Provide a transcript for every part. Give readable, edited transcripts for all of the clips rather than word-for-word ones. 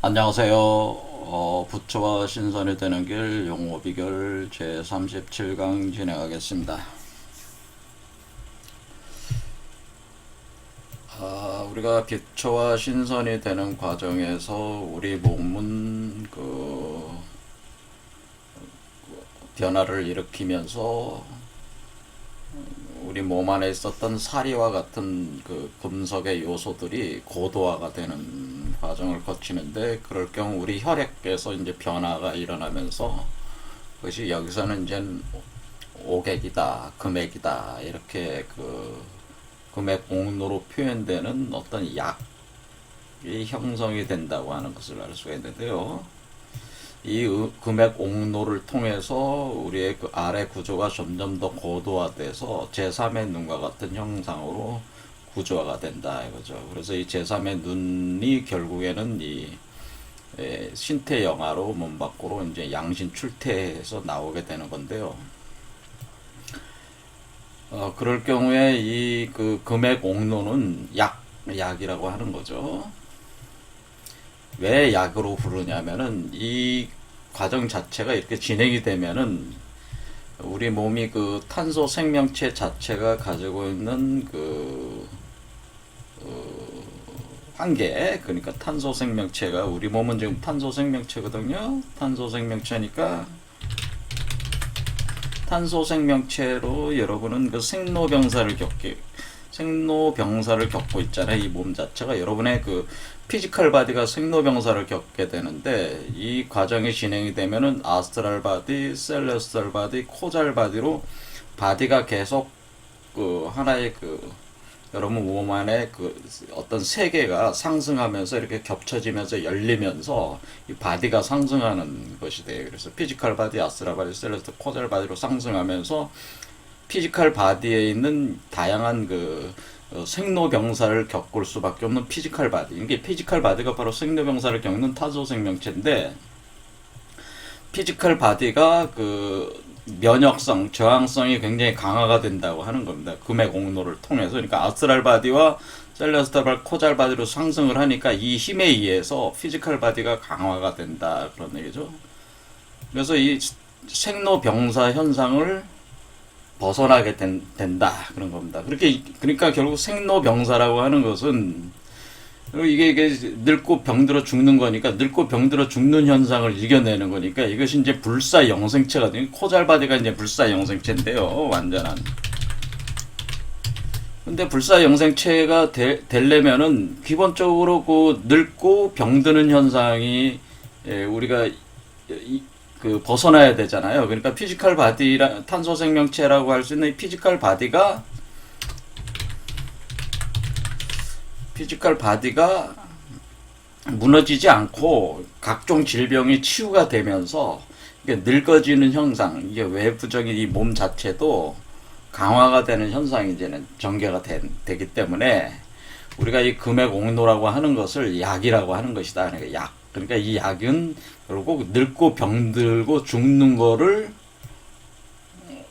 안녕하세요. 부처와 신선이 되는 길 용어비결 제37강 진행하겠습니다. 우리가 부처와 신선이 되는 과정에서 우리 몸은 변화를 일으키면서 우리 몸 안에 있었던 사리와 같은 금속의 요소들이 고도화가 되는 과정을 거치는데, 그럴 경우 우리 혈액에서 이제 변화가 일어나면서 그것이 여기서는 이제 오객이다, 금액이다, 이렇게 금액 옥로로 표현되는 어떤 약이 형성이 된다고 하는 것을 알 수가 있는데요. 이 금액 옥로를 통해서 우리의 아래 구조가 점점 더 고도화돼서 제3의 눈과 같은 형상으로 구조화가 된다 이거죠. 그래서 이 제3의 눈이 결국에는 이 신태 영화로 몸 밖으로 이제 양신 출태해서 나오게 되는 건데요. 그럴 경우에 이 금액 옥로는 약이라고 하는 거죠. 왜 약으로 부르냐면은 이 과정 자체가 이렇게 진행이 되면은 우리 몸이 탄소 생명체 자체가 가지고 있는 한계, 그러니까 탄소 생명체가, 우리 몸은 지금 탄소 생명체거든요. 탄소 생명체니까 탄소 생명체로 여러분은 생로병사를 겪고 있잖아요. 이 몸 자체가 여러분의 피지컬 바디가 생로병사를 겪게 되는데, 이 과정이 진행이 되면은 아스트랄 바디, 셀레스탈 바디, 코잘 바디로 바디가 계속 하나의 여러분 몸 안에 어떤 세계가 상승하면서 이렇게 겹쳐지면서 열리면서 이 바디가 상승하는 것이 돼요. 그래서 피지컬 바디, 아스트랄 바디, 셀레스탈, 코잘 바디로 상승하면서 피지컬 바디에 있는 다양한 생로병사를 겪을 수밖에 없는 피지컬 바디. 이게 피지컬 바디가 바로 생로병사를 겪는 탄소 생명체인데, 피지컬 바디가 면역성, 저항성이 굉장히 강화가 된다고 하는 겁니다. 금액 옥로를 통해서. 그러니까 아스트랄 바디와 셀레스탈 바디, 코잘 바디로 상승을 하니까 이 힘에 의해서 피지컬 바디가 강화가 된다, 그런 얘기죠. 그래서 이 생로병사 현상을 벗어나게 된다, 그런 겁니다. 그러니까 결국 생로병사라고 하는 것은 이게 늙고 병들어 죽는 거니까, 늙고 병들어 죽는 현상을 이겨내는 거니까, 이것이 이제 불사 영생체가 되는, 코잘바디가 이제 불사 영생체인데요, 완전한. 근데 불사 영생체가 되려면은 기본적으로 늙고 병드는 현상이 우리가 벗어나야 되잖아요. 그러니까 피지컬 바디랑 탄소 생명체라고 할 수 있는 피지컬 바디가 무너지지 않고 각종 질병이 치유가 되면서 이게 늙어지는 현상, 이게 외부적인 이 몸 자체도 강화가 되는 현상이 이제는 전개가 되기 때문에 우리가 이 금액 옥로라고 하는 것을 약이라고 하는 것이다. 그러니까 이 약은 결국 늙고 병들고 죽는 거를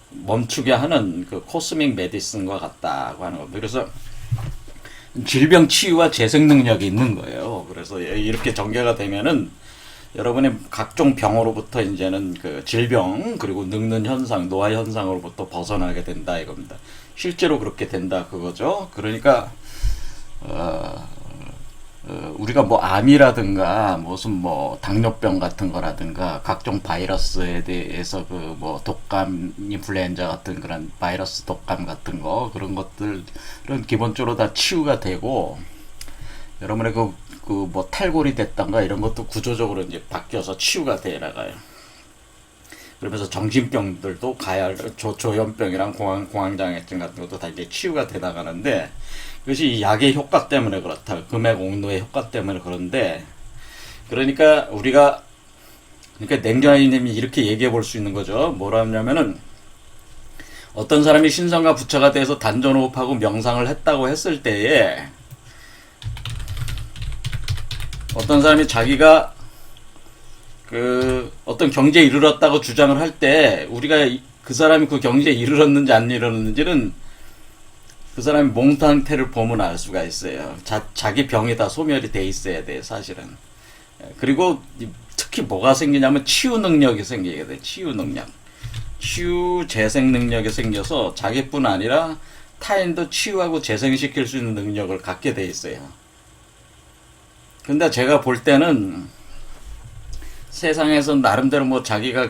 멈추게 하는 코스믹 메디슨과 같다고 하는 겁니다. 그래서 질병 치유와 재생 능력이 있는 거예요. 그래서 이렇게 전개가 되면은 여러분의 각종 병으로부터 이제는 질병, 그리고 늙는 현상, 노화 현상으로부터 벗어나게 된다 이겁니다. 실제로 그렇게 된다 그거죠. 그러니까 우리가 암이라든가 무슨 당뇨병 같은 거라든가 각종 바이러스에 대해서 독감, 인플루엔자 같은 그런 바이러스 독감 같은 거, 그런 것들은 기본적으로 다 치유가 되고, 여러분의 탈골이 됐던가 이런 것도 구조적으로 이제 바뀌어서 치유가 돼 나가요. 그러면서 정신병들도 조현병이랑 공황장애증 같은 것도 다 이제 치유가 돼 나가는데, 그것이 이 약의 효과 때문에 그렇다. 금액 옥로의 효과 때문에 그런데, 그러니까 냉정하님이 이렇게 얘기해 볼 수 있는 거죠. 뭐라 하냐면은, 어떤 사람이 신성과 부처가 돼서 단전호흡하고 명상을 했다고 했을 때에, 어떤 사람이 자기가 어떤 경지에 이르렀다고 주장을 할 때, 우리가 그 사람이 그 경지에 이르렀는지 안 이르렀는지는 그 사람이 몸 상태를 보면 알 수가 있어요. 자기 병이 다 소멸이 돼 있어야 돼, 사실은. 그리고 특히 뭐가 생기냐면 치유 능력이 생기게 돼. 치유 능력. 치유 재생 능력이 생겨서 자기뿐 아니라 타인도 치유하고 재생시킬 수 있는 능력을 갖게 돼 있어요. 근데 제가 볼 때는 세상에서 나름대로 뭐 자기가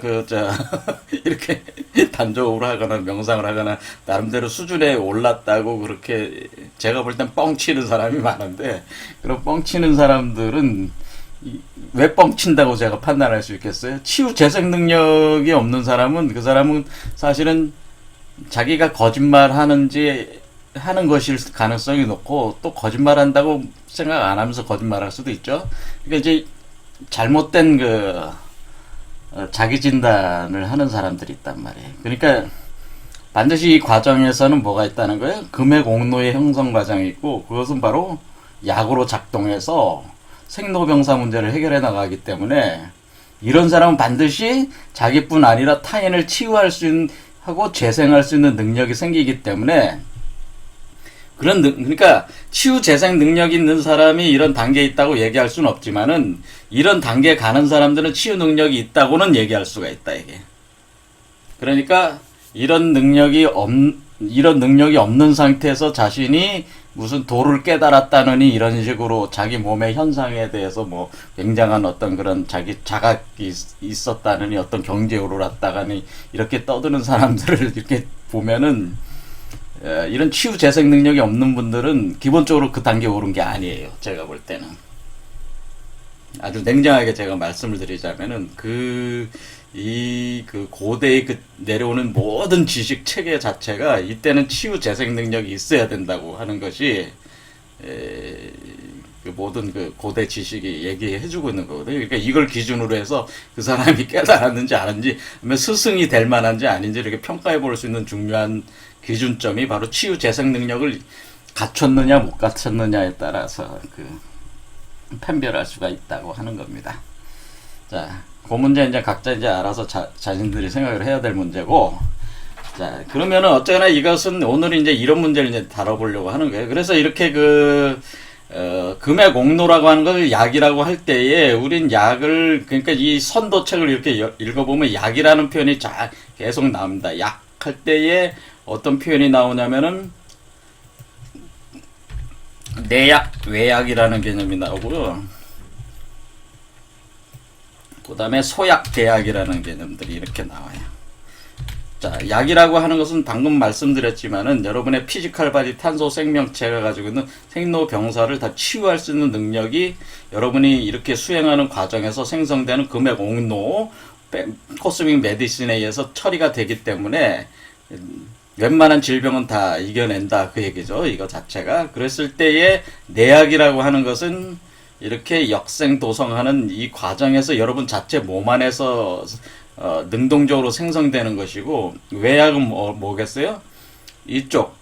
이렇게 단조를 하거나 명상을 하거나 나름대로 수준에 올랐다고 그렇게 제가 볼 땐 뻥치는 사람이 많은데, 그런 뻥치는 사람들은 왜 뻥친다고 제가 판단할 수 있겠어요? 치유 재생 능력이 없는 사람은 그 사람은 사실은 자기가 거짓말 하는 것일 가능성이 높고, 또 거짓말 한다고 생각 안 하면서 거짓말 할 수도 있죠. 그러니까 이제 잘못된 자기 진단을 하는 사람들이 있단 말이에요. 그러니까 반드시 이 과정에서는 뭐가 있다는 거예요? 금액 옥노의 형성 과정이 있고, 그것은 바로 약으로 작동해서 생로병사 문제를 해결해 나가기 때문에, 이런 사람은 반드시 자기뿐 아니라 타인을 치유할 수 있는 하고 재생할 수 있는 능력이 생기기 때문에, 그러니까 치유 재생 능력이 있는 사람이 이런 단계에 있다고 얘기할 수는 없지만은, 이런 단계에 가는 사람들은 치유 능력이 있다고는 얘기할 수가 있다, 이게. 그러니까 이런 능력이 없는 상태에서 자신이 무슨 도를 깨달았다느니 이런 식으로 자기 몸의 현상에 대해서 뭐 굉장한 어떤 그런 자기 자각이 있었다느니 어떤 경지에 오르렀다가니 이렇게 떠드는 사람들을 이렇게 보면은, 이런 치유 재생 능력이 없는 분들은 기본적으로 그 단계에 오른 게 아니에요. 제가 볼 때는. 아주 냉정하게 제가 말씀을 드리자면은, 그 고대의 내려오는 모든 지식 체계 자체가 이때는 치유 재생 능력이 있어야 된다고 하는 것이, 그 모든 고대 지식이 얘기해주고 있는 거거든요. 그러니까 이걸 기준으로 해서 그 사람이 깨달았는지 아닌지, 스승이 될 만한지 아닌지 이렇게 평가해 볼 수 있는 중요한 기준점이 바로 치유 재생 능력을 갖췄느냐 못 갖췄느냐에 따라서 판별할 수가 있다고 하는 겁니다. 자, 그 문제 이제 각자 이제 알아서 자신들이 생각을 해야 될 문제고, 자, 그러면은 어쨌거나 이것은 오늘 이제 이런 문제를 이제 다뤄보려고 하는 거예요. 그래서 이렇게 금의 옥노라고 하는 걸 약이라고 할 때에, 우린 약을, 그러니까 이 선도책을 이렇게 읽어보면 약이라는 표현이 계속 나옵니다. 약 할 때에 어떤 표현이 나오냐면은, 내약, 외약이라는 개념이 나오고요. 그 다음에 소약, 대약이라는 개념들이 이렇게 나와요. 자, 약이라고 하는 것은 방금 말씀드렸지만은 여러분의 피지컬 바디 탄소 생명체가 가지고 있는 생로병사를 다 치유할 수 있는 능력이 여러분이 이렇게 수행하는 과정에서 생성되는 금액 옥노, 코스믹 메디신에 의해서 처리가 되기 때문에 웬만한 질병은 다 이겨낸다, 그 얘기죠. 이거 자체가. 그랬을 때의 내약이라고 하는 것은 이렇게 역생도성하는 이 과정에서 여러분 자체 몸 안에서 능동적으로 생성되는 것이고, 외약은 뭐겠어요? 이쪽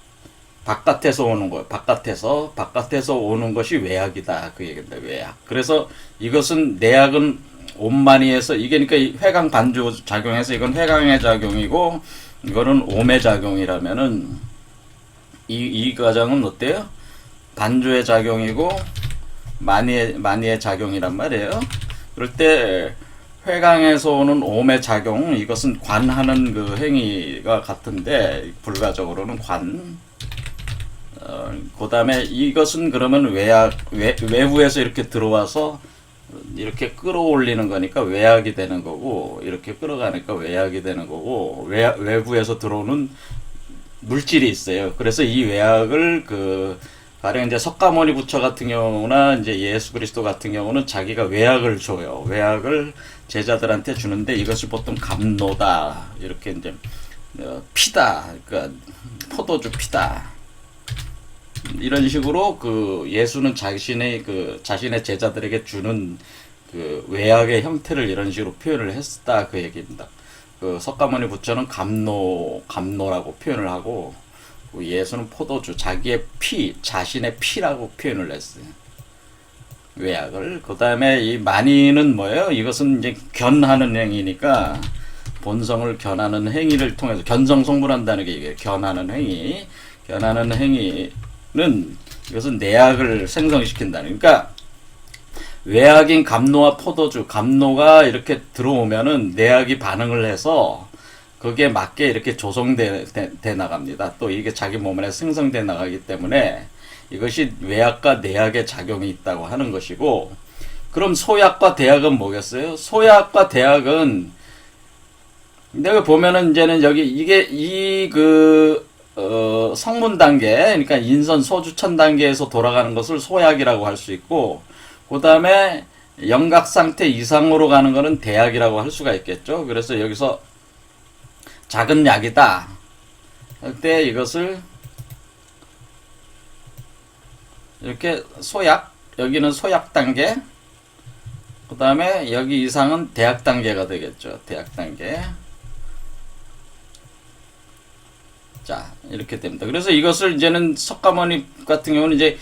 바깥에서 오는 거예요. 바깥에서 오는 것이 외약이다, 그 얘기입니다. 외약. 그래서 이것은 내약은 옴마니에서, 이게 그러니까 회강 반주 작용해서 이건 회강의 작용이고, 이거는 옴의 작용이라면은 이 과정은 어때요? 반주의 작용이고 마니의 작용이란 말이에요. 그럴 때 회강에서 오는 옴의 작용, 이것은 관하는 그 행위가 같은데, 불가적으로는 관. 그 다음에 이것은 그러면 외부에서 이렇게 들어와서 이렇게 끌어올리는 거니까 외약이 되는 거고, 이렇게 끌어가니까 외약이 되는 거고, 외부에서 들어오는 물질이 있어요. 그래서 이 외약을 가령 이제 석가모니 부처 같은 경우나 이제 예수 그리스도 같은 경우는 자기가 외약을 줘요. 외약을 제자들한테 주는데, 이것이 보통 감노다, 이렇게 이제 피다, 그러니까 포도주 피다, 이런 식으로 예수는 자신의 제자들에게 주는 외약의 형태를 이런 식으로 표현을 했다, 그 얘기입니다. 석가모니 부처는 감노라고 표현을 하고, 예수는 포도주, 자신의 피라고 표현을 했어요. 외약을. 그 다음에 이 마니는 뭐예요? 이것은 이제 견하는 행위니까, 본성을 견하는 행위를 통해서 견성성불한다는 게 이게 견하는 행위. 견하는 행위는 이것은 내약을 생성시킨다는. 그러니까 외약인 감노와 포도주, 감노가 이렇게 들어오면은 내약이 반응을 해서 거기에 맞게 이렇게 조성돼 나갑니다. 또 이게 자기 몸 안에 생성돼 나가기 때문에 이것이 외약과 내약의 작용이 있다고 하는 것이고, 그럼 소약과 대약은 뭐겠어요? 소약과 대약은 내가 보면은 이제는 여기 이게 성분 단계, 그러니까 인선 소주천 단계에서 돌아가는 것을 소약이라고 할 수 있고, 그 다음에 영각 상태 이상으로 가는 것은 대약이라고 할 수가 있겠죠. 그래서 여기서 작은 약이다 할 때 이것을 이렇게 소약, 여기는 소약 단계, 그 다음에 여기 이상은 대약 단계가 되겠죠. 대약 단계. 자, 이렇게 됩니다. 그래서 이것을 이제는 석가모니 같은 경우는 이제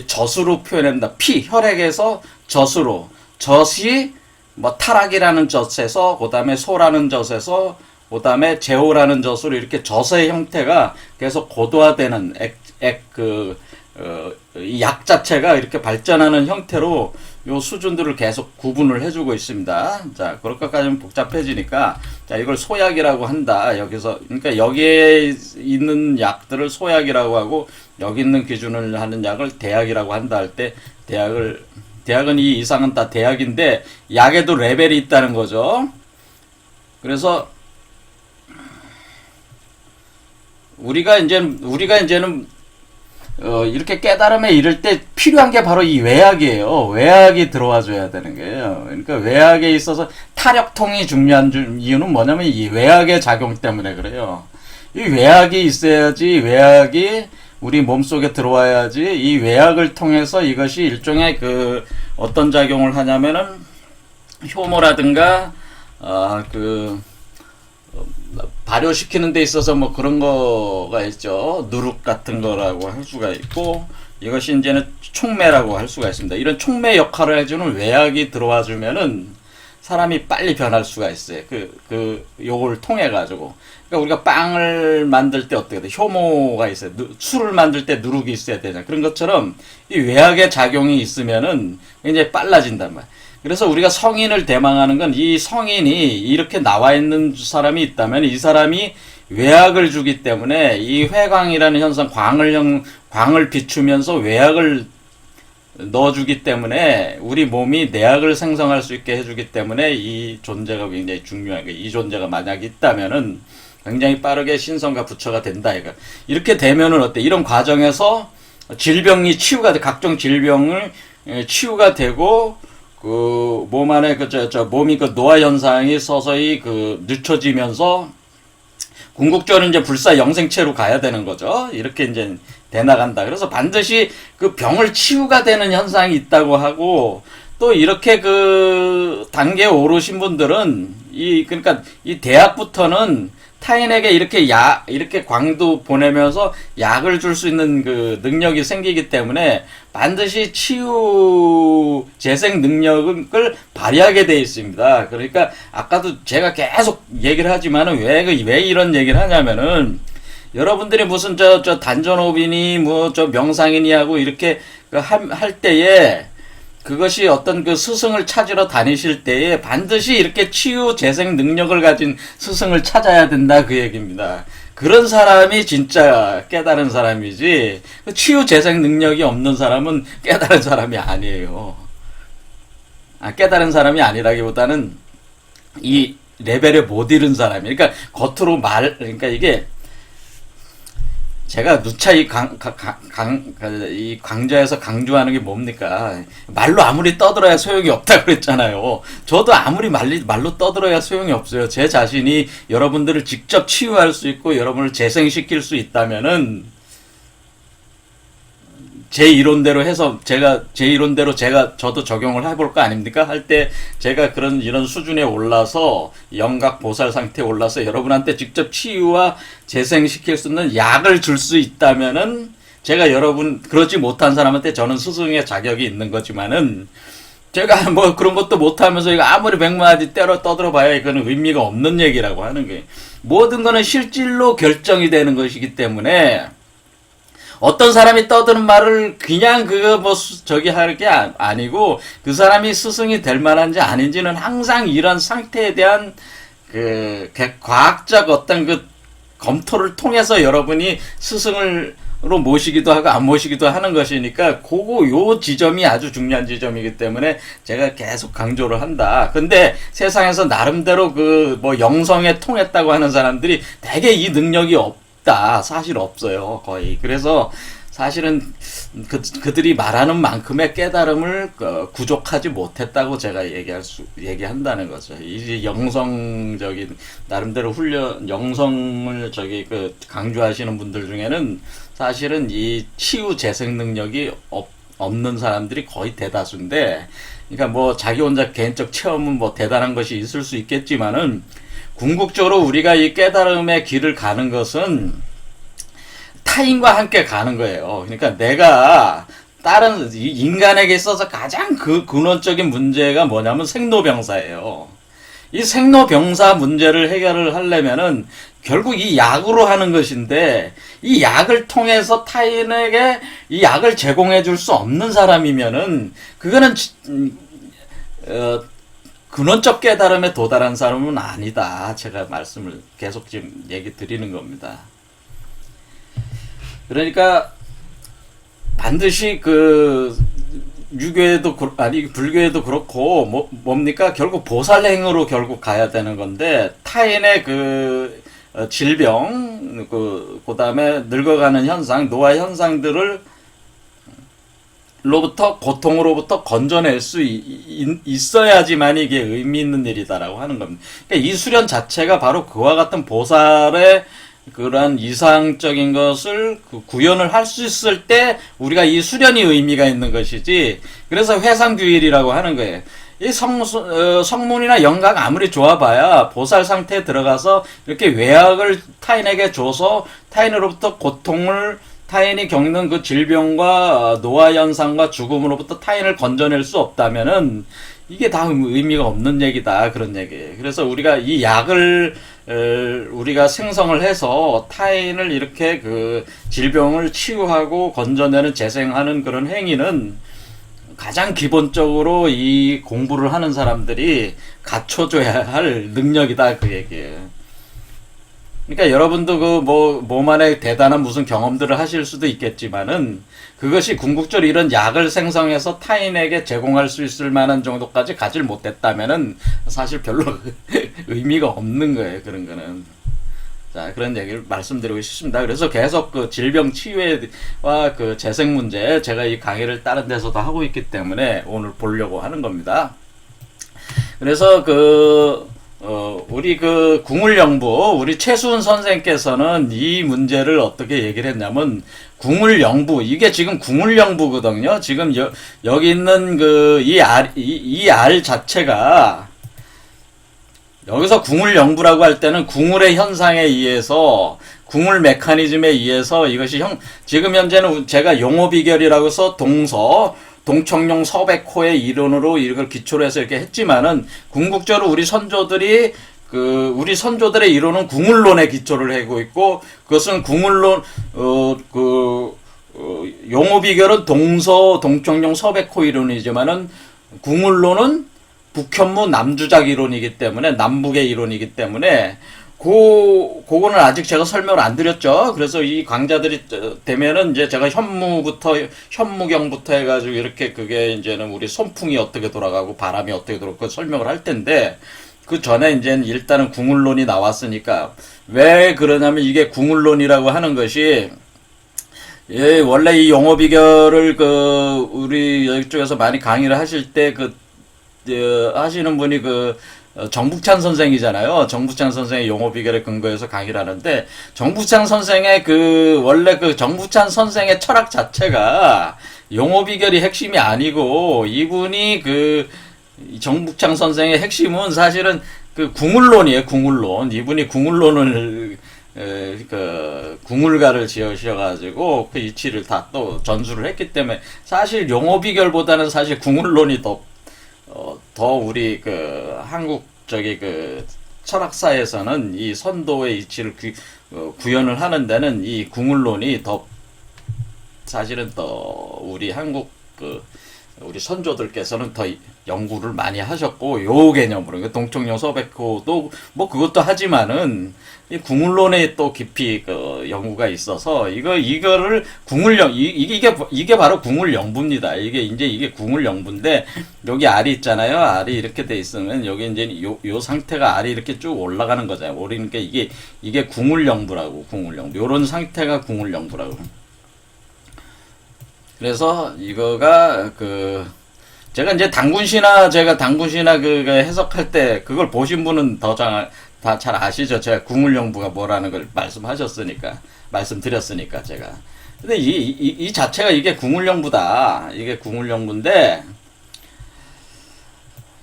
젖으로 표현한다. 피, 혈액에서 젖으로. 젖이 뭐 타락이라는 젖에서, 그 다음에 소라는 젖에서, 그 다음에 제오라는 젖으로 이렇게 젖의 형태가 계속 고도화되는 이 약 자체가 이렇게 발전하는 형태로 요 수준들을 계속 구분을 해주고 있습니다. 자, 그럴 것까지는 복잡해지니까, 자, 이걸 소약이라고 한다. 여기서, 그러니까 여기에 있는 약들을 소약이라고 하고, 여기 있는 기준을 하는 약을 대약이라고 한다 할 때, 대약은 이 이상은 다 대약인데, 약에도 레벨이 있다는 거죠. 그래서, 우리가 이제는 이렇게 깨달음에 이를 때 필요한 게 바로 이 외약이에요. 외약이 들어와 줘야 되는 거예요. 그러니까 외약에 있어서 타력통이 중요한 이유는 뭐냐면 이 외약의 작용 때문에 그래요. 이 외약이 있어야지, 외약이 우리 몸속에 들어와야지, 이 외약을 통해서 이것이 일종의 어떤 작용을 하냐면은 효모라든가 발효시키는 데 있어서 뭐 그런 거가 있죠. 누룩 같은 거라고 할 수가 있고, 이것이 이제는 촉매라고 할 수가 있습니다. 이런 촉매 역할을 해주는 외약이 들어와 주면은 사람이 빨리 변할 수가 있어요. 요걸 통해 가지고. 그러니까 우리가 빵을 만들 때 어떻게 돼? 효모가 있어요. 술을 만들 때 누룩이 있어야 되잖아. 그런 것처럼 이 외약의 작용이 있으면은 굉장히 빨라진단 말이야. 그래서 우리가 성인을 대망하는 건 이 성인이 이렇게 나와 있는 사람이 있다면 이 사람이 외약을 주기 때문에 이 회광이라는 현상, 광을 비추면서 외약을 넣어주기 때문에 우리 몸이 내약을 생성할 수 있게 해주기 때문에 이 존재가 굉장히 중요한 거예요. 이 존재가 만약 있다면은 굉장히 빠르게 신성과 부처가 된다. 이렇게 되면은 어때? 이런 과정에서 질병이 치유가 돼. 각종 질병을 치유가 되고, 몸 안에 몸이 노화 현상이 서서히 늦춰지면서 궁극적으로 이제 불사 영생체로 가야 되는 거죠. 이렇게 이제 돼 나간다. 그래서 반드시 병을 치유가 되는 현상이 있다고 하고, 또 이렇게 단계에 오르신 분들은 그러니까 이 대학부터는 타인에게 이렇게 광도 보내면서 약을 줄 수 있는 능력이 생기기 때문에 반드시 치유 재생 능력을 발휘하게 되어 있습니다. 그러니까 아까도 제가 계속 얘기를 하지만은 왜 이런 얘기를 하냐면은, 여러분들이 무슨 단전호빈이 명상이니 하고 이렇게 할 때에 그것이 어떤 스승을 찾으러 다니실 때에 반드시 이렇게 치유 재생 능력을 가진 스승을 찾아야 된다, 그 얘기입니다. 그런 사람이 진짜 깨달은 사람이지, 치유 재생 능력이 없는 사람은 깨달은 사람이 아니에요. 깨달은 사람이 아니라기보다는 이 레벨에 못 이른 사람이. 그러니까 겉으로 그러니까 이게 제가 누차 이 강좌에서 강조하는 게 뭡니까? 말로 아무리 떠들어야 소용이 없다고 그랬잖아요. 저도 아무리 말로 떠들어야 소용이 없어요. 제 자신이 여러분들을 직접 치유할 수 있고 여러분을 재생시킬 수 있다면은 제 이론대로 저도 적용을 해볼 거 아닙니까? 할 때 제가 이런 수준에 올라서 영각 보살 상태에 올라서 여러분한테 직접 치유와 재생시킬 수 있는 약을 줄 수 있다면은, 제가 그러지 못한 사람한테 저는 스승의 자격이 있는 거지만은, 제가 뭐 그런 것도 못하면서 이거 아무리 백마디 떠들어봐야 이거는 의미가 없는 얘기라고 하는 거예요. 모든 거는 실질로 결정이 되는 것이기 때문에 어떤 사람이 떠드는 말을 그냥 그거 뭐 저기 할 게 아니고 그 사람이 스승이 될 만한지 아닌지는 항상 이런 상태에 대한 그 과학적 어떤 그 검토를 통해서 여러분이 스승으로 모시기도 하고 안 모시기도 하는 것이니까 요 지점이 아주 중요한 지점이기 때문에 제가 계속 강조를 한다. 근데 세상에서 나름대로 그 뭐 영성에 통했다고 하는 사람들이 대개 이 능력이 없다. 사실 없어요. 거의. 그래서 사실은 그들이 말하는 만큼의 깨달음을 구족하지 못했다고 제가 얘기한다는 거죠. 이 영성적인 나름대로 영성을 강조하시는 분들 중에는 사실은 이 치유 재생 능력이 없는 사람들이 거의 대다수인데, 그러니까 뭐 자기 혼자 개인적 체험은 뭐 대단한 것이 있을 수 있겠지만은 궁극적으로 우리가 이 깨달음의 길을 가는 것은 타인과 함께 가는 거예요. 그러니까 내가 다른 인간에게 있어서 가장 근원적인 문제가 뭐냐면 생로병사예요. 이 생로병사 문제를 해결을 하려면은 결국 이 약으로 하는 것인데, 이 약을 통해서 타인에게 이 약을 제공해 줄 수 없는 사람이면은 그거는 근원적 깨달음에 도달한 사람은 아니다. 제가 말씀을 계속 지금 얘기 드리는 겁니다. 그러니까 반드시 유교에도 불교에도 그렇고 뭡니까 결국 보살행으로 결국 가야 되는 건데, 타인의 질병 그다음에 늙어가는 현상, 노화 현상들을 고통으로부터 건져낼 수 있어야지만 이게 의미 있는 일이다라고 하는 겁니다. 그러니까 이 수련 자체가 바로 그와 같은 보살의 그러한 이상적인 것을 구현을 할 수 있을 때 우리가 이 수련이 의미가 있는 것이지, 그래서 회상규일이라고 하는 거예요. 이 성문이나 영각 아무리 좋아봐야 보살 상태에 들어가서 이렇게 외약을 타인에게 줘서 타인으로부터 타인이 겪는 그 질병과 노화 현상과 죽음으로부터 타인을 건져낼 수 없다면은 이게 다 의미가 없는 얘기다, 그런 얘기예요. 그래서 우리가 이 약을 우리가 생성을 해서 타인을 이렇게 질병을 치유하고 건져내는 재생하는 그런 행위는 가장 기본적으로 이 공부를 하는 사람들이 갖춰줘야 할 능력이다, 그 얘기예요. 그러니까 여러분도 몸 안에 대단한 무슨 경험들을 하실 수도 있겠지만은 그것이 궁극적으로 이런 약을 생성해서 타인에게 제공할 수 있을 만한 정도까지 가질 못했다면은 사실 별로 의미가 없는 거예요, 그런 거는. 자, 그런 얘기를 말씀드리고 싶습니다. 그래서 계속 질병 치유와 재생 문제, 제가 이 강의를 다른 데서도 하고 있기 때문에 오늘 보려고 하는 겁니다. 그래서 우리 궁울영부, 우리 최수은 선생께서는 이 문제를 어떻게 얘기를 했냐면, 궁울영부, 이게 지금 궁울영부거든요. 지금 여기 있는 이 알 자체가, 여기서 궁울영부라고 할 때는 궁울의 현상에 의해서, 궁울 메커니즘에 의해서 이것이 지금 현재는 제가 용어비결이라고 해서 동청룡 서백호의 이론으로 이걸 기초로 해서 이렇게 했지만은, 궁극적으로 우리 선조들의 이론은 궁울론에 기초를 하고 있고, 그것은 궁울론, 용어비결은 동청룡 서백호 이론이지만은, 궁울론은 북현무 남주작 이론이기 때문에, 남북의 이론이기 때문에, 그거는 아직 제가 설명을 안 드렸죠. 그래서 이 강좌들이 되면은 이제 제가 현무경부터 해가지고 이렇게 그게 이제는 우리 손풍이 어떻게 돌아가고 바람이 어떻게 돌아가고 설명을 할 텐데, 그 전에 이제는 일단은 궁울론이 나왔으니까, 왜 그러냐면 이게 궁울론이라고 하는 것이, 원래 이 용어비결을 우리 이쪽에서 많이 강의를 하실 때 하시는 분이 정북찬 선생이잖아요. 정북찬 선생의 용어비결에 근거해서 강의를 하는데, 정북찬 선생의 원래 정북찬 선생의 철학 자체가 용어비결이 핵심이 아니고, 이분이 정북찬 선생의 핵심은 사실은 궁울론이에요, 궁울론. 이분이 궁울론을, 궁울가를 지으셔가지고 그 이치를 다 또 전수를 했기 때문에, 사실 용어비결보다는 사실 궁울론이 더 우리 한국 철학사에서는 이 선도의 이치를 구현을 하는 데는 이 궁울론이 더 사실은 또 우리 한국 우리 선조들께서는 더 연구를 많이 하셨고, 요 개념으로 동청룡 서백호도 뭐 그것도 하지만은 이 궁을론에 또 깊이 연구가 있어서 이거를 이게 바로 궁을영부입니다. 이게 궁을영부인데, 여기 알이 있잖아요. 알이 이렇게 돼 있으면 여기 이제 요 상태가 알이 이렇게 쭉 올라가는 거잖아요. 그러니까 이게 궁을영부라고. 궁을영부 요런 상태가 궁을영부라고. 그래서 이거가 제가 이제 당군신화 해석할 때 그걸 보신 분은 다 잘 아시죠? 제가 궁을영부가 뭐라는 걸 말씀드렸으니까 제가. 근데 이 자체가 이게 궁을영부다. 이게 궁을영부인데,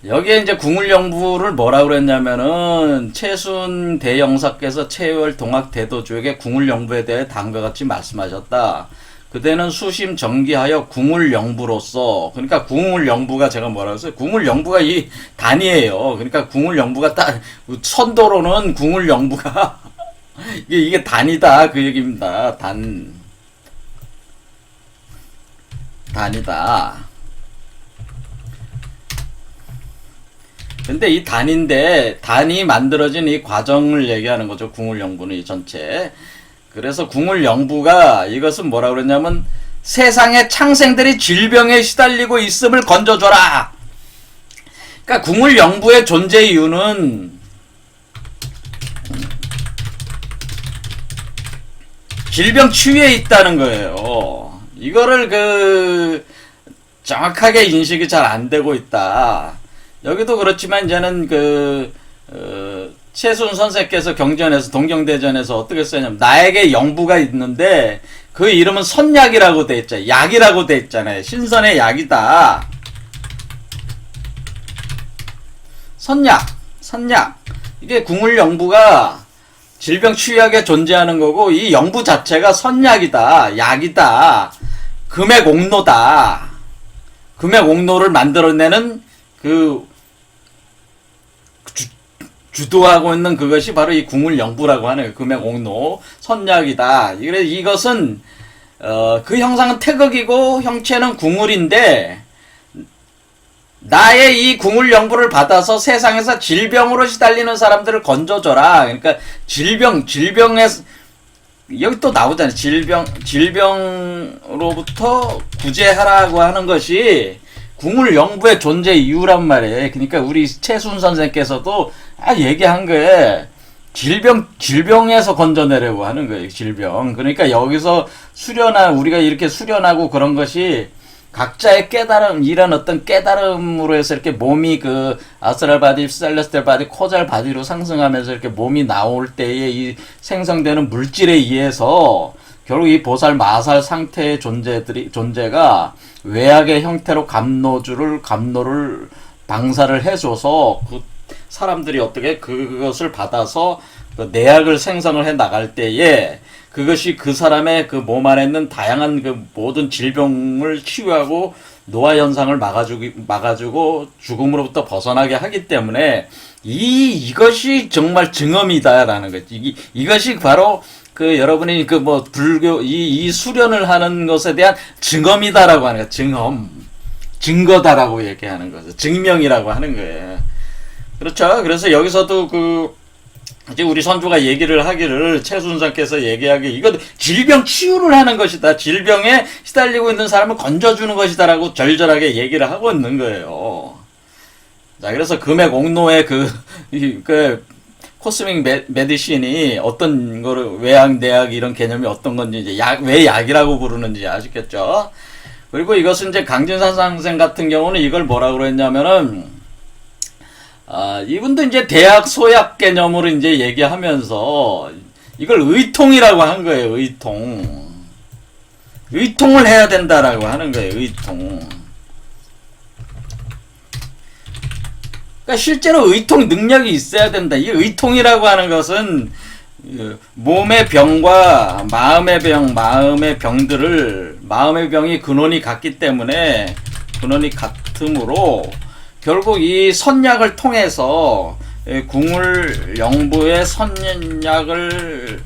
여기에 이제 궁을영부를 뭐라고 그랬냐면은, 최순 대영사께서 최월 동학대도주에게 궁을영부에 대해 다음과 같이 말씀하셨다. 그대는 수심 정기하여 궁을영부로서, 그러니까 궁을영부가 제가 뭐라고 했어요? 궁을영부가 이 단이에요. 그러니까 궁을영부가 딱 선도로는 궁을영부가 이게 단이다 그 얘기입니다. 단이다. 근데 이 단이 만들어진 이 과정을 얘기하는 거죠. 궁을영부는 이 전체. 그래서 궁을영부가 이것은 뭐라 그랬냐면, 세상의 창생들이 질병에 시달리고 있음을 건져줘라. 그러니까 궁을영부의 존재 이유는 질병 치유에 있다는 거예요. 이거를 정확하게 인식이 잘 안 되고 있다. 여기도 그렇지만 이제는 최순 선생께서 경전에서 동경대전에서 어떻게 쓰냐면, 나에게 영부가 있는데 그 이름은 선약이라고 돼 있잖아요. 약이라고 돼 있잖아요. 신선의 약이다. 선약. 이게 궁을영부가 질병 치유약에 존재하는 거고, 이 영부 자체가 선약이다. 약이다. 금액옥로다. 금액옥로를 만들어내는 주도하고 있는 그것이 바로 이 궁을영부라고 하는 금액옥로 선약이다. 이것은 그 형상은 태극이고 형체는 궁을인데, 나의 이 궁을영부를 받아서 세상에서 질병으로 시달리는 사람들을 건져줘라. 그러니까 질병에서 여기 또 나오잖아요. 질병으로부터 구제하라고 하는 것이 궁을영부의 존재 이유란 말이에요. 그러니까 우리 최순 선생께서도 얘기한 거에 질병에서 건져내려고 하는 거예요. 질병. 그러니까 여기서 우리가 이렇게 수련하고 그런 것이 각자의 깨달음, 이런 어떤 깨달음으로 해서 이렇게 몸이 아스트랄 바디, 셀레스텔 바디, 코잘 바디로 상승하면서 이렇게 몸이 나올 때에 이 생성되는 물질에 의해서 결국 이 보살 마살 상태의 존재가 외악의 형태로 감노를 방사를 해줘서 사람들이 어떻게 그것을 받아서 내약을 생성을 해 나갈 때에 그것이 그 사람의 몸 안에 있는 다양한 모든 질병을 치유하고 노화 현상을 막아주고 죽음으로부터 벗어나게 하기 때문에 이것이 정말 증엄이다라는 거지. 이것이 바로 여러분이 불교 이 수련을 하는 것에 대한 증엄이다라고 하는 거예요. 증거다라고 얘기하는 거죠. 증명이라고 하는 거예요. 그렇죠. 그래서 여기서도 이제 우리 선조가 얘기를 하기를, 최순상께서 얘기하기, 이거 질병 치유를 하는 것이다. 질병에 시달리고 있는 사람을 건져주는 것이다라고 절절하게 얘기를 하고 있는 거예요. 자, 그래서 금액옥로의 코스믹 메디신이 어떤 거를, 외약, 내약 이런 개념이 어떤 건지, 이제 왜 약이라고 부르는지 아시겠죠? 그리고 이것은 이제 강진산 상생 같은 경우는 이걸 뭐라고 그랬냐면은, 이분도 이제 대학 소약 개념으로 이제 얘기하면서 이걸 의통이라고 한 거예요. 의통을 해야 된다라고 하는 거예요. 의통. 그러니까 실제로 의통 능력이 있어야 된다. 이 의통이라고 하는 것은 몸의 병과 마음의 병들을, 마음의 병이 근원이 같기 때문에, 근원이 같으므로 결국 이 선약을 통해서, 궁을영부의 선약을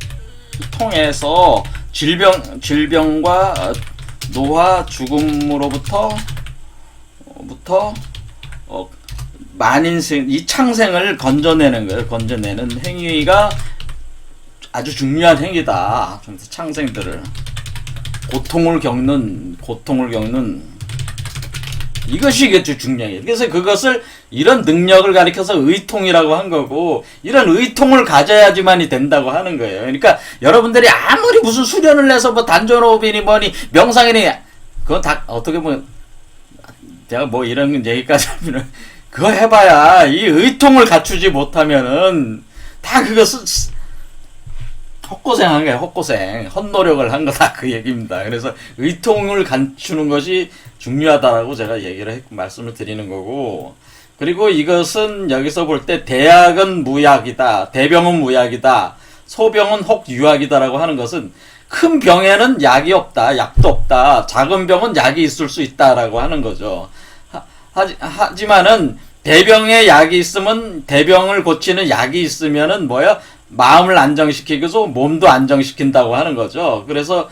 통해서 질병과 노화 죽음으로부터 만인생 이 창생을 건져내는 거예요. 건져내는 행위가 아주 중요한 행위다. 창생들을 고통을 겪는 이것이 중요해요. 그래서 그것을 이런 능력을 가리켜서 의통이라고 한 거고, 이런 의통을 가져야지만이 된다고 하는 거예요. 그러니까 여러분들이 아무리 무슨 수련을 해서 뭐 단전호흡이니 뭐니 명상이니 그건 다 어떻게 보면 제가 뭐 이런 얘기까지 하면은 그거 해봐야 이 의통을 갖추지 못하면은 다 그것은 헛고생한 거예요. 헛고생, 헛노력을 한 거다 그 얘기입니다. 그래서 의통을 갖추는 것이 중요하다라고 제가 말씀을 드리는 거고, 그리고 이것은 여기서 볼 때 대약은 무약이다, 대병은 무약이다, 소병은 혹 유약이다라고 하는 것은 큰 병에는 약이 없다, 약도 없다, 작은 병은 약이 있을 수 있다라고 하는 거죠. 하지만은 대병에 약이 있으면, 대병을 고치는 약이 있으면은 뭐야? 마음을 안정시키고서 몸도 안정시킨다고 하는 거죠. 그래서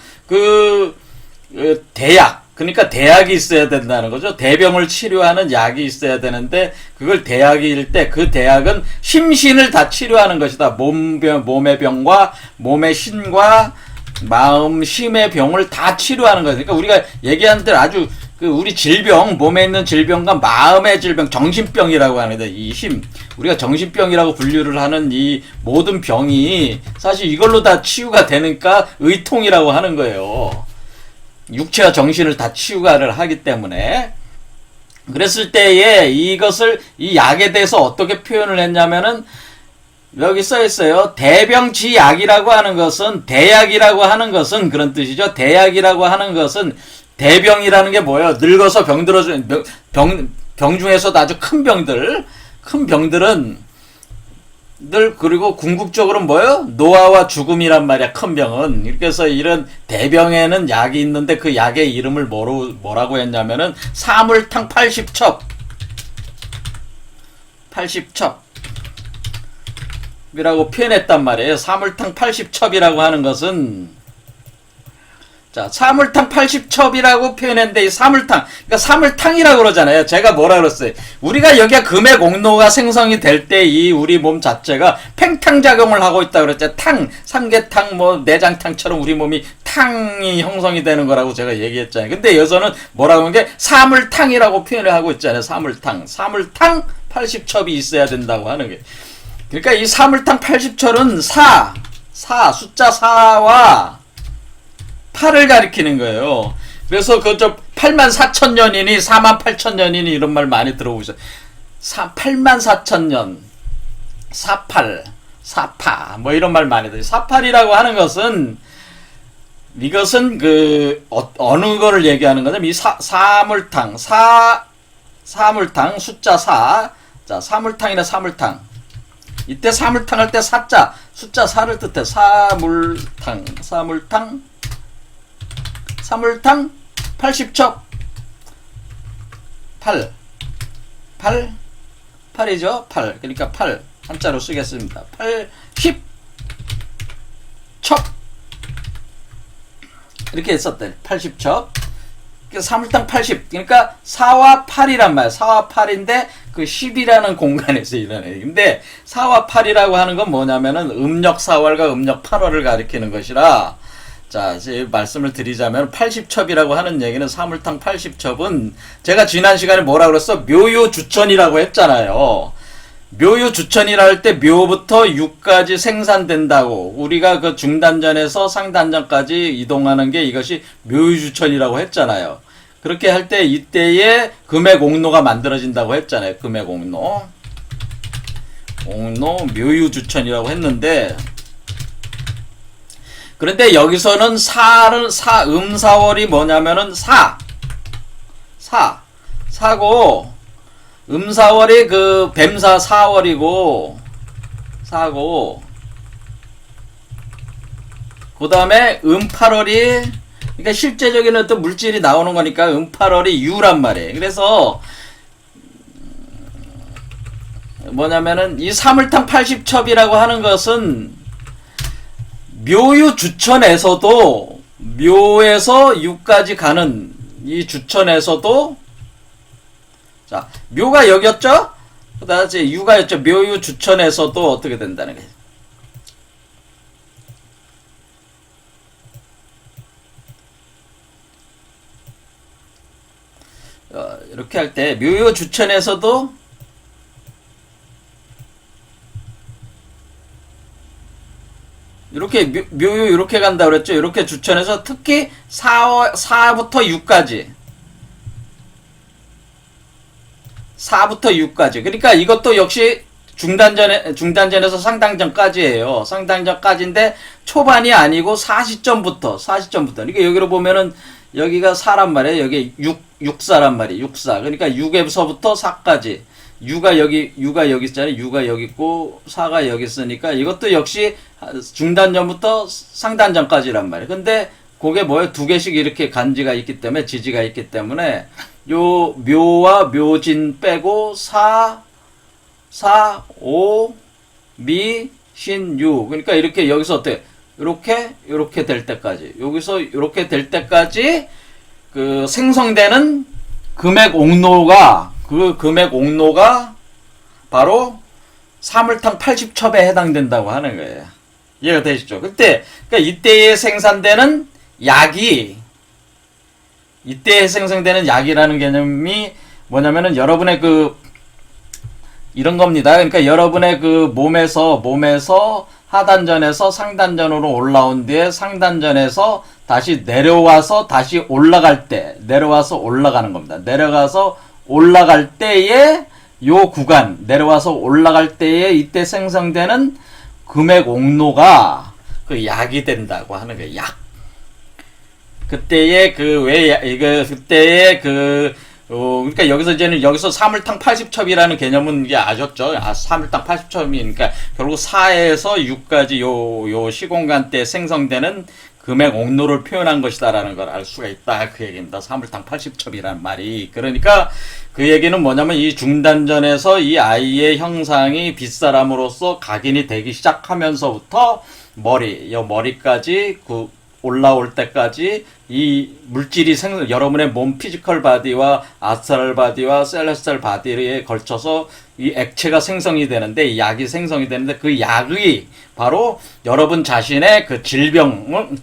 대약, 그러니까 대약이 있어야 된다는 거죠. 대병을 치료하는 약이 있어야 되는데 그걸 대약일 때 그 대약은 심신을 다 치료하는 것이다. 몸의 병과 몸의 신과 마음, 심의 병을 다 치료하는 거예요. 그러니까 우리가 얘기하는 대로 아주 우리 질병, 몸에 있는 질병과 마음의 질병, 정신병이라고 하는데 이 우리가 정신병이라고 분류를 하는 이 모든 병이 사실 이걸로 다 치유가 되니까 의통이라고 하는 거예요. 육체와 정신을 다 치유를 하기 때문에. 그랬을 때에 이것을, 이 약에 대해서 어떻게 표현을 했냐면은 여기 써 있어요. 대병지약이라고 하는 것은, 대약이라고 하는 것은 그런 뜻이죠. 대약이라고 하는 것은, 대병이라는 게 뭐예요? 늙어서 병들어진 병 중에서도 아주 큰 병들은 그리고 궁극적으로 뭐예요? 노화와 죽음이란 말이야. 큰 병은. 그래서 이런 대병에는 약이 있는데 그 약의 이름을 뭐라고 했냐면은 사물탕 80첩 이라고 표현했단 말이에요. 사물탕 80첩이라고 하는 것은, 자, 사물탕 80첩이라고 표현했는데, 이 사물탕, 그러니까 사물탕이라고 그러잖아요. 제가 뭐라 그랬어요? 우리가 여기가 금의 공로가 생성이 될 때 이 우리 몸 자체가 팽탕작용을 하고 있다 그랬죠. 삼계탕, 내장탕처럼 우리 몸이 탕이 형성이 되는 거라고 제가 얘기했잖아요. 근데 여기서는 뭐라고 하는 게 사물탕이라고 표현을 하고 있잖아요. 사물탕 80첩이 있어야 된다고 하는 게. 그러니까 이 사물탕 80첩은 숫자 4와 8을 가리키는 거예요. 그래서 84,000년이니 48,000년이니 이런 말 많이 들어보셨어요. 84,000년, 48 이런 말 많이 들어요. 48이라고 하는 것은, 이것은 어느 거를 얘기하는 거냐면 이 사물탕 숫자 4. 자, 사물탕이나 사물탕. 이때 사물탕 할 때 숫자 4를 뜻해. 사물탕 80첩 8이죠. 8. 그러니까 8 한자로 쓰겠습니다. 80첩 이렇게 했었대. 80첩. 사물탕 80. 그러니까 4와 8이란 말이야. 4와 8인데 그 10이라는 공간에서 일어나요. 근데 4와 8이라고 하는 건 뭐냐면은 음력 4월과 음력 8월을 가리키는 것이라, 자, 이제 말씀을 드리자면 80첩이라고 하는 얘기는, 사물탕 80첩은 제가 지난 시간에 뭐라 그랬어? 묘유주천이라고 했잖아요. 묘유주천이라 할 때 묘부터 유까지 생산된다고, 우리가 그 중단전에서 상단전까지 이동하는 게 이것이 묘유주천이라고 했잖아요. 그렇게 할 때 이때에 금의 공로가 만들어진다고 했잖아요. 금의 공로 묘유주천이라고 했는데, 그런데 여기서는 음사월이 뭐냐면은 사고, 음사월이 뱀사 4월이고, 사고, 그 다음에 8월이, 그러니까 실제적인 어떤 물질이 나오는 거니까 8월이 유란 말이에요. 그래서 뭐냐면은 이 사물탕 80첩이라고 하는 것은 묘유주천에서도 묘에서 유까지 가는 이 주천에서도 자 묘가 여기였죠? 그다음에 유가였죠. 묘유 주천에서도 어떻게 된다는 거예요. 이렇게 할 때 묘유 주천에서도 이렇게 묘유 이렇게 간다 그랬죠. 이렇게 주천해서 특히 4부터 6까지 4부터 6까지 그러니까 이것도 역시 중단전에서 상당전까지예요. 상당전까지인데 초반이 아니고 40점부터 그러니까 여기로 보면은 여기가 4란 말이에요. 여기 6사란 말이에요. 6사. 그러니까 6에서부터 4까지. 유가 여기 있잖아요. 유가 여기 있고 4가 여기 있으니까 이것도 역시 중단전부터 상단전까지란 말이에요. 근데 그게 뭐예요? 두 개씩 이렇게 간지가 있기 때문에 지지가 있기 때문에 요 묘와 묘진 빼고 4, 5, 미, 신, 유. 그러니까 이렇게 여기서 어때? 이렇게 될 때까지. 여기서 이렇게 될 때까지 그 생성되는 금액 옥로가 바로 사물탕 80첩에 해당된다고 하는 거예요. 이해가 되시죠? 그러니까 이때에 생산되는 이때에 생성되는 약이라는 개념이 뭐냐면은 여러분의 이런 겁니다. 그러니까 여러분의 몸에서 하단전에서 상단전으로 올라온 뒤에 상단전에서 다시 내려와서 다시 내려와서 올라가는 겁니다. 내려가서 올라갈 때에 요 구간, 내려와서 올라갈 때에 이때 생성되는 금액 옥로가 약이 된다고 하는 거예요. 약. 그때의 그러니까 여기서 사물탕 80첩이라는 개념은 이게 아셨죠? 사물탕 80첩이니까 결국 4에서 6까지 요 시공간 때 생성되는 금액 옥로를 표현한 것이다라는 걸 알 수가 있다. 그 얘기입니다. 사물탕 80첩이라는 말이. 그러니까 그 얘기는 뭐냐면 이 중단전에서 이 아이의 형상이 빗사람으로서 각인이 되기 시작하면서부터 머리까지 올라올 때까지 이 물질이 여러분의 몸 피지컬 바디와 아스트랄 바디와 셀레스탈 바디에 걸쳐서 이 액체가 생성이 되는데 이 약이 생성이 되는데 그 약이 바로 여러분 자신의 그 질병을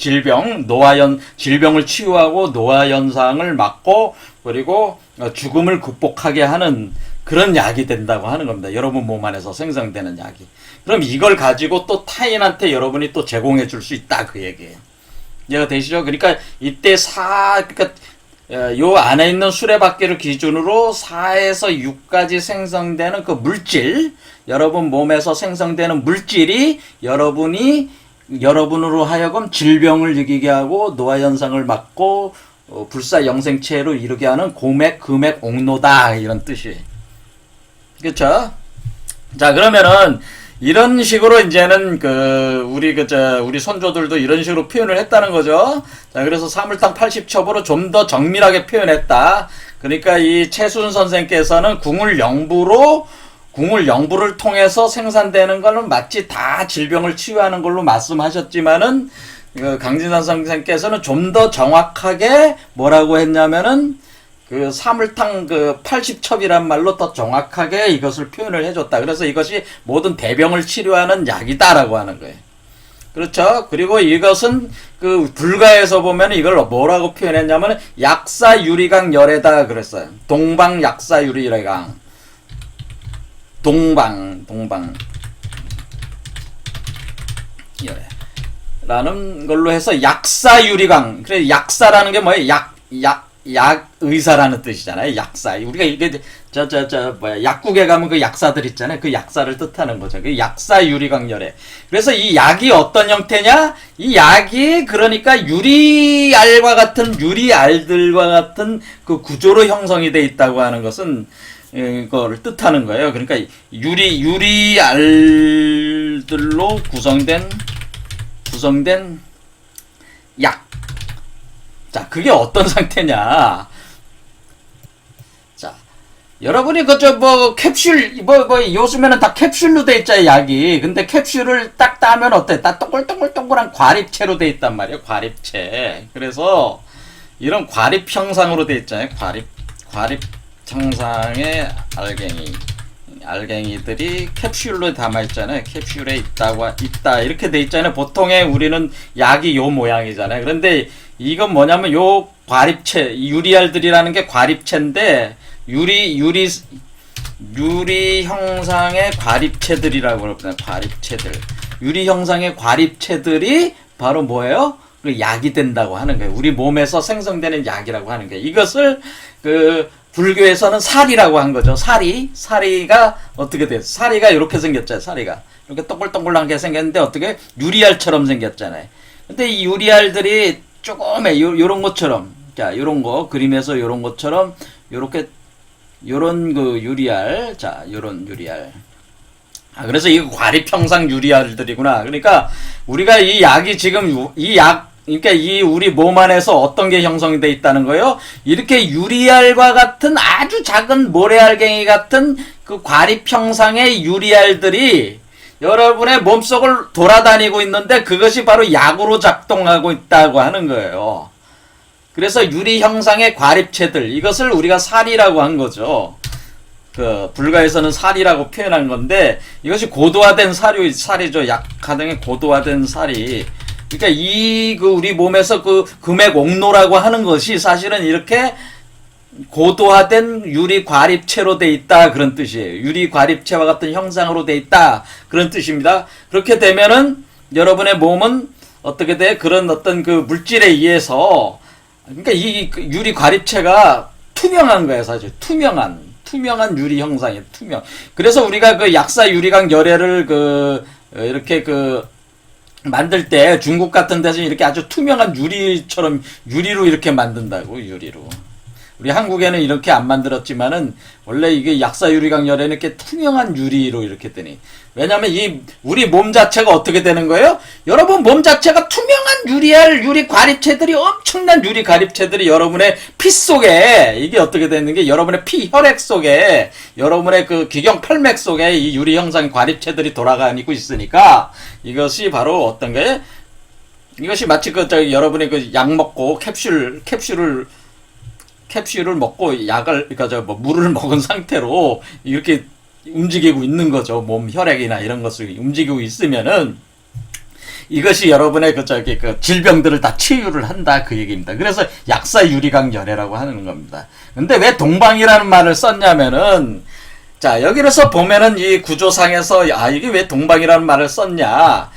치유하고 노화 현상을 막고 그리고 죽음을 극복하게 하는 그런 약이 된다고 하는 겁니다. 여러분 몸 안에서 생성되는 약이. 그럼 이걸 가지고 또 타인한테 여러분이 또 제공해 줄 수 있다 그 얘기예요. 이해가 되시죠? 그러니까 이때 요 안에 있는 수레바퀴를 기준으로 4에서 6까지 생성되는 그 물질, 여러분 몸에서 생성되는 물질이 여러분으로 하여금 질병을 이기게 하고 노화 현상을 막고 불사 영생체로 이르게 하는 금액 옥로다 이런 뜻이. 그렇죠? 자 그러면은 이런 식으로 이제는 우리 선조들도 이런 식으로 표현을 했다는 거죠. 자, 그래서 사물탕 80첩으로 좀 더 정밀하게 표현했다. 그러니까 이 최순 선생께서는 궁을 영부를 통해서 생산되는 거는 마치 다 질병을 치유하는 걸로 말씀하셨지만은 강진산 선생께서는 좀 더 정확하게 뭐라고 했냐면은 사물탕 80첩이란 말로 더 정확하게 이것을 표현을 해줬다. 그래서 이것이 모든 대병을 치료하는 약이다라고 하는 거예요. 그렇죠? 그리고 이것은 불가에서 보면 이걸 뭐라고 표현했냐면 약사유리강 열애다 그랬어요. 동방 약사유리강. 동방 열애. 라는 걸로 해서 약사유리강. 그래 약사라는 게 뭐예요? 약 의사라는 뜻이잖아요. 약사. 우리가 이게 약국에 가면 그 약사들 있잖아요. 그 약사를 뜻하는 거죠. 그 약사 유리강열애. 그래서 이 약이 어떤 형태냐? 이 약이 그러니까 유리알들과 같은 그 구조로 형성이 돼 있다고 하는 것은 이거를 뜻하는 거예요. 그러니까 유리알들로 구성된 약. 자, 그게 어떤 상태냐? 자, 여러분이 그저 뭐 캡슐 뭐 요즘에는 다 캡슐로 돼 있잖아요 약이. 근데 cap슐을 딱 따면 어때? 다 동글동글동글한 과립체로 돼 있단 말이에요. 과립체. 그래서 이런 과립 형상으로 돼 있잖아요. 과립 형상의 알갱이들이 캡슐로 담아 있잖아요. 캡슐에 있다 이렇게 돼 있잖아요. 보통의 우리는 약이 요 모양이잖아요. 그런데 이건 뭐냐면 요 과립체 유리알들이라는 게 과립체인데 유리 형상의 과립체들이라고 그러거든요. 과립체들. 유리 형상의 과립체들이 바로 뭐예요? 그 약이 된다고 하는 거예요. 우리 몸에서 생성되는 약이라고 하는 거예요. 이것을 그 불교에서는 사리라고 한 거죠. 사리가 어떻게 돼요? 사리가 이렇게 생겼잖아요. 사리가 이렇게 동글동글하게 생겼는데 어떻게 유리알처럼 생겼잖아요. 근데 이 유리알들이 조금의 요런 것처럼, 자 요런 거 그림에서 요런 것처럼 요렇게 요런 그 유리알, 자 요런 유리알. 그래서 이거 과립형상 유리알들이구나. 그러니까 우리가 이 약이 지금 그러니까 이 우리 몸 안에서 어떤 게 형성이 돼 있다는 거예요? 이렇게 유리알과 같은 아주 작은 모래알갱이 같은 그 과립형상의 유리알들이 여러분의 몸속을 돌아다니고 있는데 그것이 바로 약으로 작동하고 있다고 하는 거예요. 그래서 유리 형상의 과립체들, 이것을 우리가 살이라고 한 거죠. 그 불가에서는 살이라고 표현한 건데 이것이 고도화된 살이죠. 약화등의 고도화된 살이. 그러니까 그 우리 몸에서 그 금액 옥노라고 하는 것이 사실은 이렇게 고도화된 유리 과립체로 돼 있다 그런 뜻이에요. 유리 과립체와 같은 형상으로 돼 있다 그런 뜻입니다. 그렇게 되면은 여러분의 몸은 어떻게 돼? 그런 어떤 그 물질에 의해서, 그러니까 이 유리 과립체가 투명한 거예요. 사실 투명한 유리 형상이에요. 투명. 그래서 우리가 그 약사 유리강 열애를 이렇게 만들 때 중국 같은 데서 이렇게 아주 투명한 유리로 이렇게 만든다고. 유리로. 우리 한국에는 이렇게 안 만들었지만은 원래 이게 약사 유리강 열애는 이렇게 투명한 유리로 이렇게 되니. 왜냐면 우리 몸 자체가 어떻게 되는 거예요? 여러분 몸 자체가 투명한 유리 과립체들이, 엄청난 유리 과립체들이 여러분의 피 속에, 이게 어떻게 되는 게 여러분의 혈액 속에, 여러분의 그 기경팔맥 속에 이 유리 형상 과립체들이 돌아다니고 있으니까 이것이 바로 어떤 거예요? 이것이 마치 여러분이 그 약 먹고 캡슐을 먹고 약을, 그러니까 물을 먹은 상태로 이렇게 움직이고 있는 거죠. 몸 혈액이나 이런 것을 움직이고 있으면은 이것이 여러분의 그 질병들을 다 치유를 한다 그 얘기입니다. 그래서 약사 유리강 열애라고 하는 겁니다. 근데 왜 동방이라는 말을 썼냐면은, 자 여기서 보면은 이 구조상에서 이게 왜 동방이라는 말을 썼냐?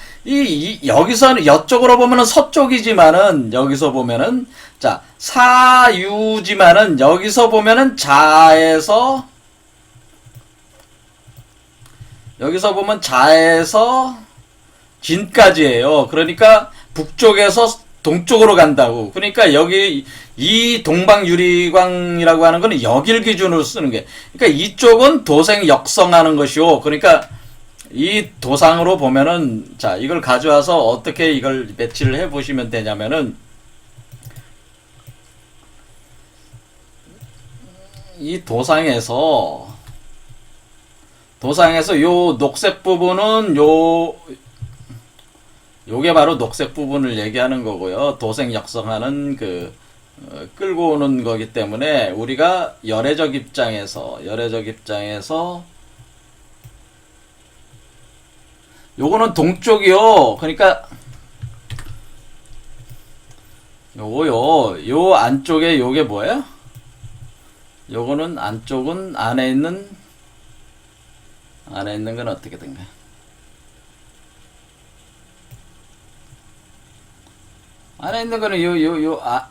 여기서는 이쪽으로 보면은 서쪽이지만은 여기서 보면은 자 사유지만은 여기서 보면은 여기서 보면 자에서 진까지예요. 그러니까 북쪽에서 동쪽으로 간다고. 그러니까 여기 이 동방유리광이라고 하는 거는 여길 기준으로 쓰는 게. 그러니까 이쪽은 도생 역성하는 것이요. 그러니까 이 도상으로 보면은, 자 이걸 가져와서 어떻게 이걸 배치를 해 보시면 되냐면은, 이 도상에서 요 녹색 부분은 요게 바로 녹색 부분을 얘기하는 거고요. 도생 역성하는 끌고 오는 거기 때문에 우리가 열애적 입장에서 요거는 동쪽이요. 그러니까 요 안쪽에 요게 뭐예요? 요거는 안쪽은 안에 있는 건 어떻게 된가요? 안에 있는 거는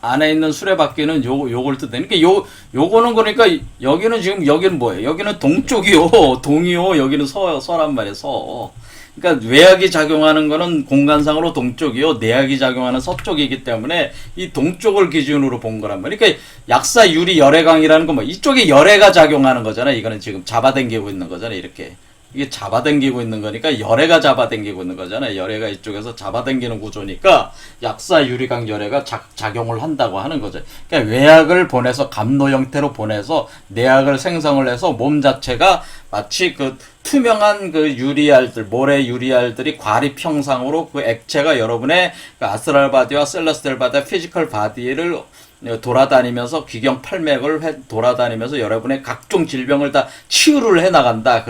안에 있는 수레바퀴는 요걸 뜻하는. 그러니까 요거는 그러니까 여기는 뭐예요? 여기는 동쪽이요. 동이요. 여기는 서란 말이에요. 서. 그러니까 외약이 작용하는 거는 공간상으로 동쪽이요. 내약이 작용하는 서쪽이기 때문에 이 동쪽을 기준으로 본 거란 말이에요. 그러니까 약사 유리 열애강이라는 건 이쪽에 열애가 작용하는 거잖아요. 이거는 지금 잡아당기고 있는 거잖아요. 이렇게. 이게 잡아당기고 있는 거니까 열애가 잡아당기고 있는 거잖아요. 열애가 이쪽에서 잡아당기는 구조니까 약사 유리광 열애가 작용을 한다고 하는 거죠. 그러니까 외약을 보내서 감로 형태로 보내서 내약을 생성을 해서 몸 자체가 마치 그 투명한 그 유리알들, 모래 유리알들이 과립 형상으로 그 액체가 여러분의 그 아스트랄 바디와 셀레스텔 바디, 피지컬 바디를 돌아다니면서 기경팔맥을 돌아다니면서 여러분의 각종 질병을 다 치유를 해 나간다.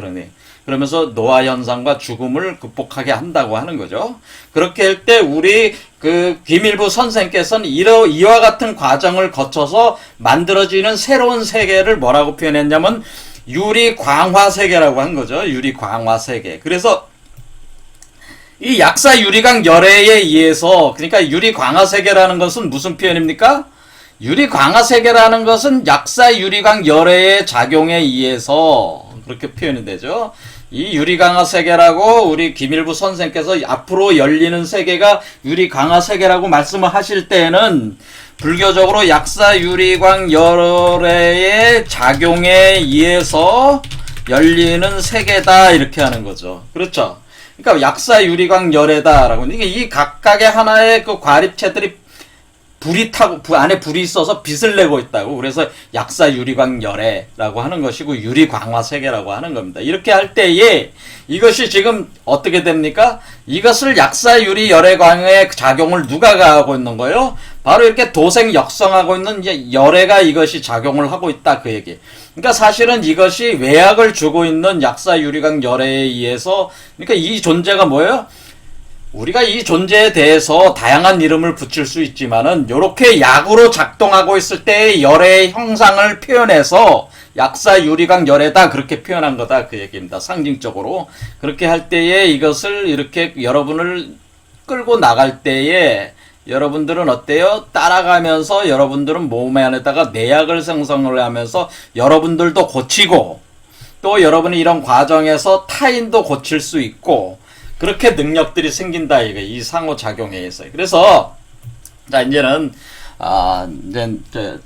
그러면서 노화 현상과 죽음을 극복하게 한다고 하는 거죠. 그렇게 할 때 우리 그 김일부 선생께서는 이와 같은 과정을 거쳐서 만들어지는 새로운 세계를 뭐라고 표현했냐면 유리 광화 세계라고 한 거죠. 유리 광화 세계. 그래서 이 약사 유리광 열애에 의해서, 그러니까 유리 광화 세계라는 것은 무슨 표현입니까? 유리 광화 세계라는 것은 약사 유리광 열애의 작용에 의해서 그렇게 표현이 되죠. 이 유리 광화 세계라고 우리 김일부 선생께서 앞으로 열리는 세계가 유리 광화 세계라고 말씀을 하실 때에는 불교적으로 약사 유리광 열애의 작용에 의해서 열리는 세계다 이렇게 하는 거죠. 그렇죠? 그러니까 약사 유리광 열애다라고. 이게 이 각각의 하나의 그 과립체들이 불이 타고 안에 불이 있어서 빛을 내고 있다고. 그래서 약사 유리광 열애라고 하는 것이고 유리광화 세계라고 하는 겁니다. 이렇게 할 때에 이것이 지금 어떻게 됩니까? 이것을 약사 유리 열애광의 작용을 누가 가하고 있는 거예요? 바로 이렇게 도생 역성하고 있는 열애가 이것이 작용을 하고 있다 그 얘기. 그러니까 사실은 이것이 외약을 주고 있는 약사 유리광 열애에 의해서, 그러니까 이 존재가 뭐예요? 우리가 이 존재에 대해서 다양한 이름을 붙일 수 있지만은 요렇게 약으로 작동하고 있을 때의 열애의 형상을 표현해서 약사 유리광 열애다 그렇게 표현한 거다 그 얘기입니다. 상징적으로. 그렇게 할 때에 이것을 이렇게 여러분을 끌고 나갈 때에 여러분들은 어때요? 따라가면서 여러분들은 몸 안에다가 내약을 생성을 하면서 여러분들도 고치고 또 여러분이 이런 과정에서 타인도 고칠 수 있고 그렇게 능력들이 생긴다 이거 이 상호작용에 의해서. 그래서 자 이제는 이제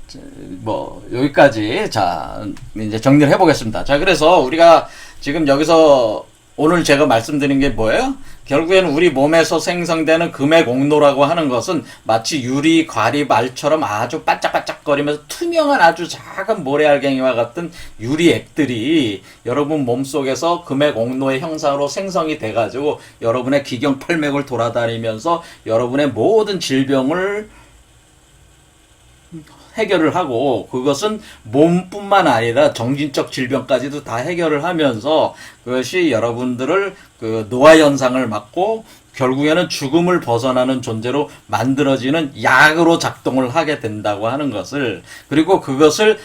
뭐 여기까지 자 이제 정리를 해보겠습니다. 자 그래서 우리가 지금 여기서 오늘 제가 말씀드린 게 뭐예요? 결국에는 우리 몸에서 생성되는 금의 공로라고 하는 것은 마치 유리 과립알처럼 아주 반짝반짝거리면서 투명한 아주 작은 모래알갱이와 같은 유리액들이 여러분 몸속에서 금의 공로의 형상으로 생성이 돼가지고 여러분의 기경팔맥을 돌아다니면서 여러분의 모든 질병을 해결을 하고 그것은 몸뿐만 아니라 정신적 질병까지도 다 해결을 하면서 그것이 여러분들을 그 노화 현상을 막고 결국에는 죽음을 벗어나는 존재로 만들어지는 약으로 작동을 하게 된다고 하는 것을, 그리고 그것을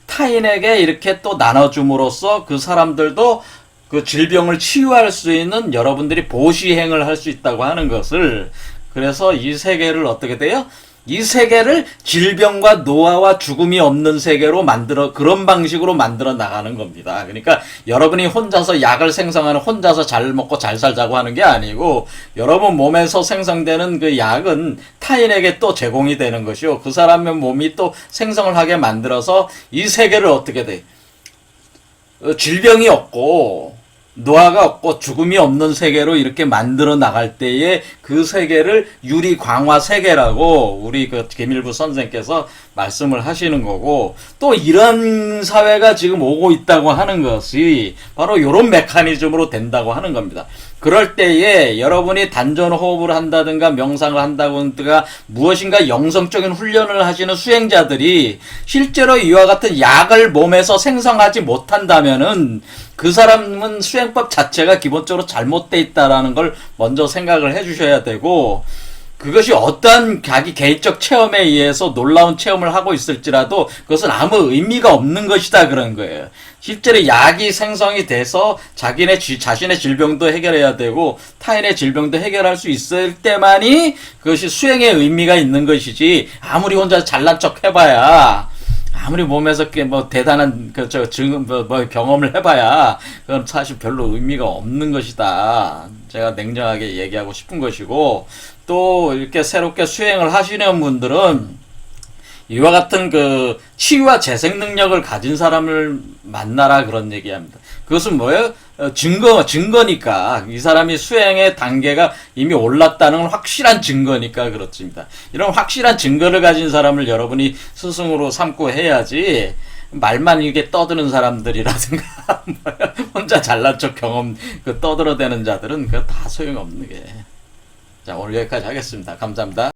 타인에게 이렇게 또 나눠줌으로써 그 사람들도 그 질병을 치유할 수 있는 여러분들이 보시행을 할 수 있다고 하는 것을, 그래서 이 세계를 어떻게 돼요? 이 세계를 질병과 노화와 죽음이 없는 세계로 그런 방식으로 만들어 나가는 겁니다. 그러니까 여러분이 혼자서 약을 생성하는, 혼자서 잘 먹고 잘 살자고 하는 게 아니고 여러분 몸에서 생성되는 그 약은 타인에게 또 제공이 되는 것이요, 그 사람의 몸이 또 생성을 하게 만들어서 이 세계를 어떻게 돼? 질병이 없고 노화가 없고 죽음이 없는 세계로 이렇게 만들어 나갈 때에 그 세계를 유리 광화 세계라고 우리 그 김일부 선생께서 말씀을 하시는 거고, 또 이런 사회가 지금 오고 있다고 하는 것이 바로 이런 메커니즘으로 된다고 하는 겁니다. 그럴 때에 여러분이 단전 호흡을 한다든가 명상을 한다든가 무엇인가 영성적인 훈련을 하시는 수행자들이 실제로 이와 같은 약을 몸에서 생성하지 못한다면은 그 사람은 수행법 자체가 기본적으로 잘못되어 있다라는 걸 먼저 생각을 해주셔야 되고, 그것이 어떠한 자기 개인적 체험에 의해서 놀라운 체험을 하고 있을지라도 그것은 아무 의미가 없는 것이다 그런 거예요. 실제로 약이 생성이 돼서 자신의 질병도 해결해야 되고 타인의 질병도 해결할 수 있을 때만이 그것이 수행의 의미가 있는 것이지, 아무리 혼자 잘난 척 해봐야, 아무리 몸에서 뭐 대단한 경험을 해봐야 그건 사실 별로 의미가 없는 것이다. 제가 냉정하게 얘기하고 싶은 것이고, 또 이렇게 새롭게 수행을 하시는 분들은 이와 같은 그 치유와 재생 능력을 가진 사람을 만나라 그런 얘기합니다. 그것은 뭐예요? 증거니까. 이 사람이 수행의 단계가 이미 올랐다는 확실한 증거니까 그렇습니다. 이런 확실한 증거를 가진 사람을 여러분이 스승으로 삼고 해야지, 말만 이게 떠드는 사람들이라든가, 혼자 잘난 척 떠들어대는 자들은 그거 다 소용없는 게. 자, 오늘 여기까지 하겠습니다. 감사합니다.